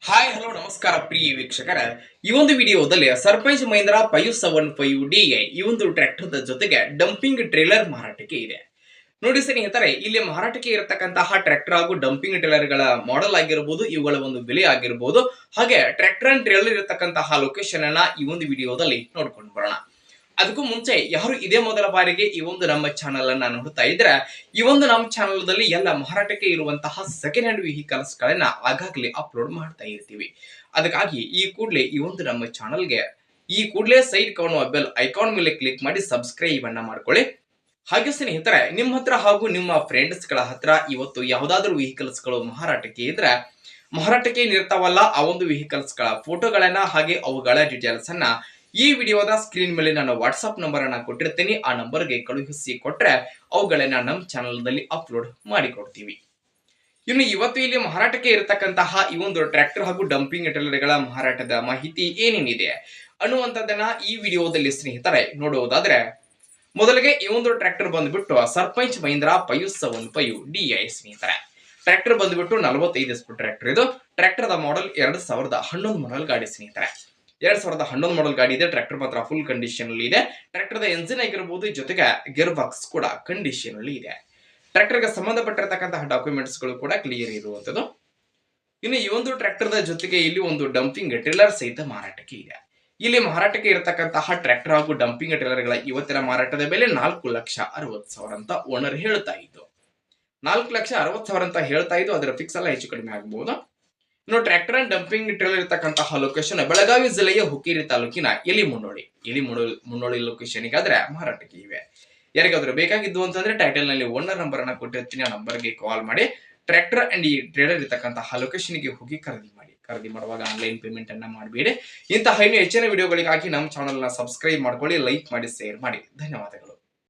Hi hello ನಮಸ್ಕಾರ ಪ್ರಿಯ ವೀಕ್ಷಕರ. ಈ ಒಂದು ವಿಡಿಯೋದಲ್ಲಿ ಸರ್ಪಂಚ್ ಮಹೀಂದ್ರಾ 575DI ಈ ಒಂದು ಟ್ರ್ಯಾಕ್ಟರ್ ಜೊತೆಗೆ ಡಂಪಿಂಗ್ ಟ್ರೇಲರ್ ಮಾರಾಟಕ್ಕೆ ಇದೆ. ನೋಡಿ ಸ್ನೇಹಿತರೆ, ಇಲ್ಲಿ ಮಾರಾಟಕ್ಕೆ ಇರತಕ್ಕಂತಹ ಟ್ರ್ಯಾಕ್ಟರ್ ಹಾಗೂ ಡಂಪಿಂಗ್ ಟ್ರೇಲರ್ ಗಳ ಮಾಡೆಲ್ ಆಗಿರಬಹುದು, ಇವುಗಳ ಒಂದು ಬೆಲೆ ಆಗಿರಬಹುದು, ಹಾಗೆ ಟ್ರ್ಯಾಕ್ಟರ್ ಅಂಡ್ ಟ್ರೇಲರ್ ಇರತಕ್ಕಂತಹ ಲೊಕೇಶನ್ ಅನ್ನ ಈ ಒಂದು ವಿಡಿಯೋದಲ್ಲಿ ನೋಡ್ಕೊಂಡು ಬರೋಣ. ಅದಕ್ಕೂ ಮುಂಚೆ ಯಾರು ಇದೇ ಮೊದಲ ಬಾರಿಗೆ ಈ ಒಂದು ನಮ್ಮ ಚಾನಲ್ ಅನ್ನ ನೋಡ್ತಾ ಇದ್ರೆ, ಈ ಒಂದು ನಮ್ಮ ಚಾನಲ್ ದಲ್ಲಿ ಎಲ್ಲ ಮಾರಾಟಕ್ಕೆ ಇರುವಂತಹ ಸೆಕೆಂಡ್ ಹ್ಯಾಂಡ್ ವೆಹಿಕಲ್ಸ್ ಗಳನ್ನ ಆಗಾಗಲೇ ಅಪ್ಲೋಡ್ ಮಾಡ್ತಾ ಇರ್ತೀವಿ. ಅದಕ್ಕಾಗಿ ಈ ಕೂಡಲೇ ಈ ಒಂದು ನಮ್ಮ ಚಾನಲ್ಗೆ ಈ ಕೂಡಲೇ ಸೈಡ್ ಕಾಣುವ ಬೆಲ್ ಐಕಾನ್ ಮೇಲೆ ಕ್ಲಿಕ್ ಮಾಡಿ ಸಬ್ಸ್ಕ್ರೈಬ್ ಅನ್ನ ಮಾಡ್ಕೊಳ್ಳಿ. ಹಾಗೆ ಸ್ನೇಹಿತರೆ, ನಿಮ್ಮ ಹತ್ರ ಹಾಗೂ ನಿಮ್ಮ ಫ್ರೆಂಡ್ಸ್ ಗಳ ಹತ್ರ ಇವತ್ತು ಯಾವ್ದಾದ್ರು ವೆಹಿಕಲ್ಸ್ ಗಳು ಮಾರಾಟಕ್ಕೆ ಇದ್ರೆ, ಮಾರಾಟಕ್ಕೆ ನಿರ್ತಾವಲ್ಲ ಆ ಒಂದು ವೆಹಿಕಲ್ಸ್ ಗಳ ಫೋಟೋಗಳನ್ನ ಹಾಗೆ ಅವುಗಳ ಡೀಟೇಲ್ಸ್ ಅನ್ನ ಈ ವಿಡಿಯೋದ ಸ್ಕ್ರೀನ್ ಮೇಲೆ ನಾನು ವಾಟ್ಸ್ಆಪ್ ನಂಬರ್ ಅನ್ನ ಕೊಟ್ಟಿರ್ತೀನಿ. ಆ ನಂಬರ್ಗೆ ಕಳುಹಿಸಿ ಕೊಟ್ರೆ ಅವುಗಳನ್ನ ನಮ್ಮ ಚಾನಲ್ ನಲ್ಲಿ ಅಪ್ಲೋಡ್ ಮಾಡಿ ಕೊಡ್ತೀವಿ. ಇನ್ನು ಇವತ್ತು ಇಲ್ಲಿ ಮಾರಾಟಕ್ಕೆ ಇರತಕ್ಕಂತಹ ಈ ಒಂದು ಟ್ರ್ಯಾಕ್ಟರ್ ಹಾಗೂ ಡಂಪಿಂಗ್ ಟ್ರೇಲರ್ಗಳ ಮಾರಾಟದ ಮಾಹಿತಿ ಏನೇನಿದೆ ಅನ್ನುವಂಥದ್ದನ್ನ ಈ ವಿಡಿಯೋದಲ್ಲಿ ಸ್ನೇಹಿತರೆ ನೋಡುವುದಾದ್ರೆ, ಮೊದಲಿಗೆ ಈ ಒಂದು ಟ್ರ್ಯಾಕ್ಟರ್ ಬಂದ್ಬಿಟ್ಟು ಸರ್ಪಂಚ್ ಮಹೀಂದ್ರಾ 575DI ಸ್ನೇಹಿತರೆ. ಟ್ರ್ಯಾಕ್ಟರ್ ಬಂದ್ಬಿಟ್ಟು 45 ಎಸ್ಪಿ ಟ್ರ್ಯಾಕ್ಟರ್. ಇದು ಟ್ರ್ಯಾಕ್ಟರ್ ದ ಮಾಡೆಲ್ 2011 ಮಾಡೆಲ್ ಗಾಡಿ ಸ್ನೇಹಿತರೆ. 2011 ಮಾಡೆಲ್ ಗಾಡಿ ಇದೆ. ಟ್ರ್ಯಾಕ್ಟರ್ ಮಾತ್ರ ಫುಲ್ ಕಂಡೀಷನ್ ಅಲ್ಲಿ ಇದೆ. ಟ್ರ್ಯಾಕ್ಟರ್ ದ ಎಂಜಿನ್ ಆಗಿರಬಹುದು, ಜೊತೆಗೆ ಗೇರ್ ಬಾಕ್ಸ್ ಕೂಡ ಕಂಡೀಷನ್ ಅಲ್ಲಿ ಇದೆ. ಟ್ರ್ಯಾಕ್ಟರ್ ಗೆ ಸಂಬಂಧಪಟ್ಟಿರತಕ್ಕಂತಹ ಡಾಕ್ಯುಮೆಂಟ್ಸ್ ಗಳು ಕೂಡ ಕ್ಲಿಯರ್ ಇರುವಂತದ್ದು. ಇನ್ನು ಈ ಒಂದು ಟ್ರ್ಯಾಕ್ಟರ್ ದ ಜೊತೆಗೆ ಇಲ್ಲಿ ಒಂದು ಡಂಪಿಂಗ್ ಟ್ರೇಲರ್ ಸಹಿತ ಮಾರಾಟಕ್ಕೆ ಇದೆ. ಇಲ್ಲಿ ಮಾರಾಟಕ್ಕೆ ಇರತಕ್ಕಂತಹ ಟ್ರ್ಯಾಕ್ಟರ್ ಹಾಗೂ ಡಂಪಿಂಗ್ ಟ್ರೇಲರ್ ಗಳ ಇವತ್ತಿನ ಮಾರಾಟದ ಬೆಲೆ 4,60,000 ಅಂತ ಓನರ್ ಹೇಳ್ತಾ ಇದ್ದು. 4,60,000 ಅಂತ ಹೇಳ್ತಾ ಇದ್ದು. ಅದರ ಫಿಕ್ಸ್ ಎಲ್ಲ ಹೆಚ್ಚು ಕಡಿಮೆ ಆಗಬಹುದು. ಇನ್ನು ಟ್ರ್ಯಾಕ್ಟರ್ ಅಂಡ್ ಡಂಪಿಂಗ್ ಟ್ರೇಲರ್ ಇರತಕ್ಕಂತಹ ಲೊಕೇಶನ್ ಬೆಳಗಾವಿ ಜಿಲ್ಲೆಯ ಹುಕ್ಕೇರಿ ತಾಲೂಕಿನ ಎಲಿಮುನ್ನೋಳಿ ಲೊಕೇಶನ್ ಗಾದ್ರೆ ಮಾರಾಟಕ್ಕೆ ಇವೆ. ಯಾರಿಗಾದ್ರೂ ಬೇಕಾಗಿದ್ದು ಅಂತಂದ್ರೆ ಟೈಟಲ್ ನಲ್ಲಿ ಓನರ್ ನಂಬರ್ ಅನ್ನ ಕೊಟ್ಟಿರ್ತೀನಿ. ಆ ನಂಬರ್ಗೆ ಕಾಲ್ ಮಾಡಿ ಟ್ರ್ಯಾಕ್ಟರ್ ಅಂಡ್ ಈ ಟ್ರೇಲರ್ ಇರತಕ್ಕಂತಹ ಲೊಕೇಶನ್ ಗೆ ಹೋಗಿ ಖರೀದಿ ಮಾಡುವಾಗ ಆನ್ಲೈನ್ ಪೇಮೆಂಟ್ ಅನ್ನ ಮಾಡಬೇಡಿ. ಇಂತಹ ಇನ್ನೂ ಹೆಚ್ಚಿನ ವಿಡಿಯೋಗಳಿಗಾಗಿ ನಮ್ಮ ಚಾನಲ್ ನ ಸಬ್ಸ್ಕ್ರೈಬ್ ಮಾಡ್ಕೊಳ್ಳಿ, ಲೈಕ್ ಮಾಡಿ, ಶೇರ್ ಮಾಡಿ. ಧನ್ಯವಾದಗಳು.